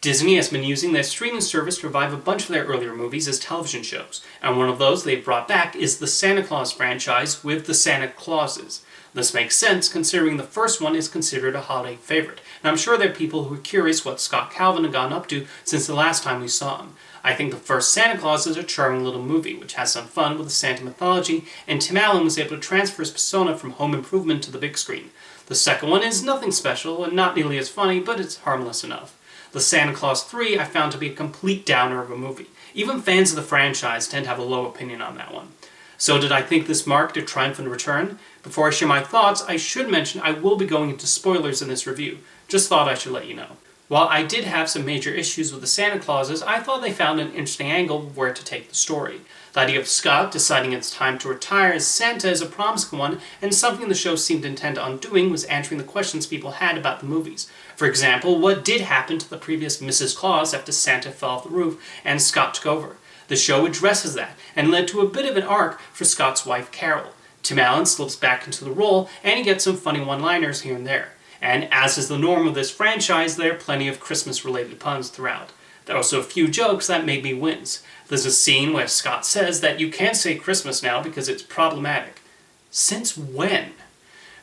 Disney has been using their streaming service to revive a bunch of their earlier movies as television shows, and one of those they've brought back is the Santa Claus franchise with the Santa Clauses. This makes sense considering the first one is considered a holiday favorite, and I'm sure there are people who are curious what Scott Calvin had gotten up to since the last time we saw him. I think the first Santa Claus is a charming little movie, which has some fun with the Santa mythology, and Tim Allen was able to transfer his persona from Home Improvement to the big screen. The second one is nothing special and not nearly as funny, but it's harmless enough. The Santa Claus 3 I found to be a complete downer of a movie. Even fans of the franchise tend to have a low opinion on that one. So did I think this marked a triumphant return? Before I share my thoughts, I should mention I will be going into spoilers in this review. Just thought I should let you know. While I did have some major issues with the Santa Clauses, I thought they found an interesting angle of where to take the story. The idea of Scott deciding it's time to retire as Santa is a promising one, and something the show seemed to intend on doing was answering the questions people had about the movies. For example, what did happen to the previous Mrs. Claus after Santa fell off the roof and Scott took over? The show addresses that, and led to a bit of an arc for Scott's wife Carol. Tim Allen slips back into the role, and he gets some funny one-liners here and there. And as is the norm of this franchise, there are plenty of Christmas-related puns throughout. There are also a few jokes that made me wince. There's a scene where Scott says that you can't say Christmas now because it's problematic. Since when?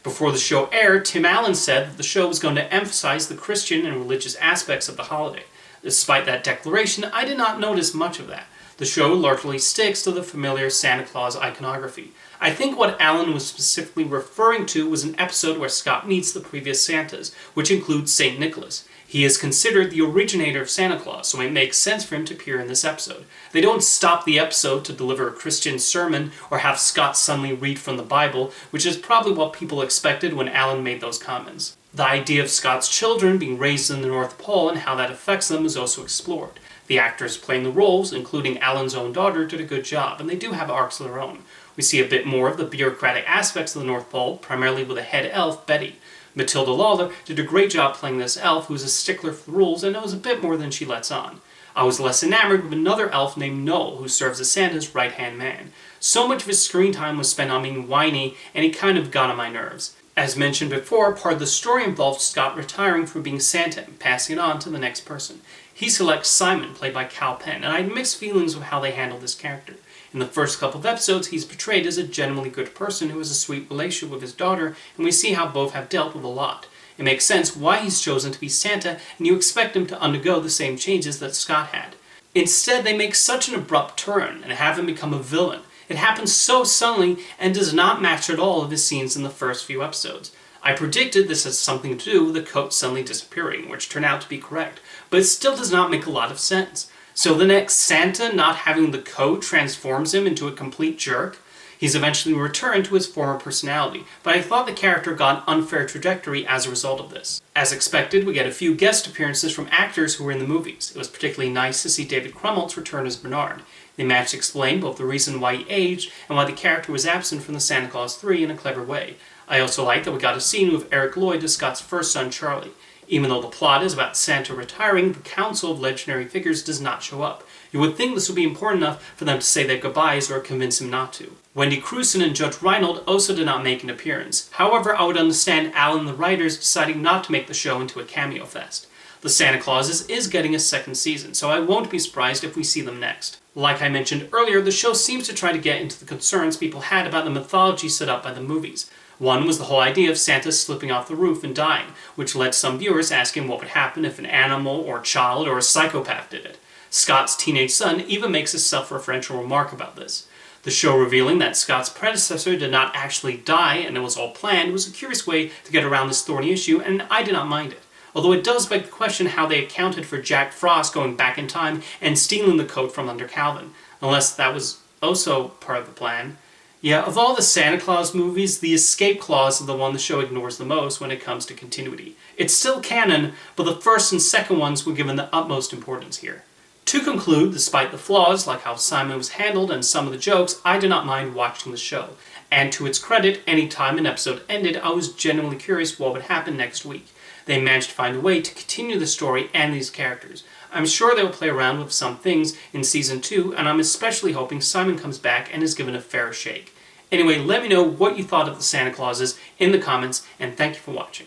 Before the show aired, Tim Allen said that the show was going to emphasize the Christian and religious aspects of the holiday. Despite that declaration, I did not notice much of that. The show largely sticks to the familiar Santa Claus iconography. I think what Allen was specifically referring to was an episode where Scott meets the previous Santas, which includes St. Nicholas. He is considered the originator of Santa Claus, so it makes sense for him to appear in this episode. They don't stop the episode to deliver a Christian sermon or have Scott suddenly read from the Bible, which is probably what people expected when Allen made those comments. The idea of Scott's children being raised in the North Pole and how that affects them is also explored. The actors playing the roles, including Allen's own daughter, did a good job, and they do have arcs of their own. We see a bit more of the bureaucratic aspects of the North Pole, primarily with the head elf, Betty. Matilda Lawler did a great job playing this elf who is a stickler for the rules and knows a bit more than she lets on. I was less enamored with another elf named Noel, who serves as Santa's right-hand man. So much of his screen time was spent on being whiny, and he kind of got on my nerves. As mentioned before, part of the story involved Scott retiring from being Santa and passing it on to the next person. He selects Simon, played by Kal Penn, and I had mixed feelings with how they handled this character. In the first couple of episodes, he's portrayed as a genuinely good person who has a sweet relationship with his daughter, and we see how both have dealt with a lot. It makes sense why he's chosen to be Santa, and you expect him to undergo the same changes that Scott had. Instead, they make such an abrupt turn and have him become a villain. It happens so suddenly and does not match at all of his scenes in the first few episodes. I predicted this has something to do with the coat suddenly disappearing, which turned out to be correct, but it still does not make a lot of sense. So the next Santa not having the coat transforms him into a complete jerk? He's eventually returned to his former personality, but I thought the character got an unfair trajectory as a result of this. As expected, we get a few guest appearances from actors who were in the movies. It was particularly nice to see David Krumholtz return as Bernard. They managed to explain both the reason why he aged and why the character was absent from the Santa Claus 3 in a clever way. I also liked that we got a scene with Eric Lloyd as Scott's first son, Charlie. Even though the plot is about Santa retiring, the Council of Legendary Figures does not show up. You would think this would be important enough for them to say their goodbyes or convince him not to. Wendy Crewson and Judge Reinhold also did not make an appearance. However, I would understand Allen and the writers deciding not to make the show into a cameo fest. The Santa Clauses is getting a second season, so I won't be surprised if we see them next. Like I mentioned earlier, the show seems to try to get into the concerns people had about the mythology set up by the movies. One was the whole idea of Santa slipping off the roof and dying, which led some viewers asking what would happen if an animal or child or a psychopath did it. Scott's teenage son even makes a self-referential remark about this. The show revealing that Scott's predecessor did not actually die and it was all planned was a curious way to get around this thorny issue, and I did not mind it. Although it does beg the question how they accounted for Jack Frost going back in time and stealing the coat from under Calvin, unless that was also part of the plan. Yeah, of all the Santa Claus movies, the escape clause is the one the show ignores the most when it comes to continuity. It's still canon, but the first and second ones were given the utmost importance here. To conclude, despite the flaws, like how Simon was handled and some of the jokes, I did not mind watching the show. And to its credit, any time an episode ended, I was genuinely curious what would happen next week. They managed to find a way to continue the story and these characters. I'm sure they will play around with some things in Season 2, and I'm especially hoping Simon comes back and is given a fair shake. Anyway, let me know what you thought of the Santa Clauses in the comments, and thank you for watching.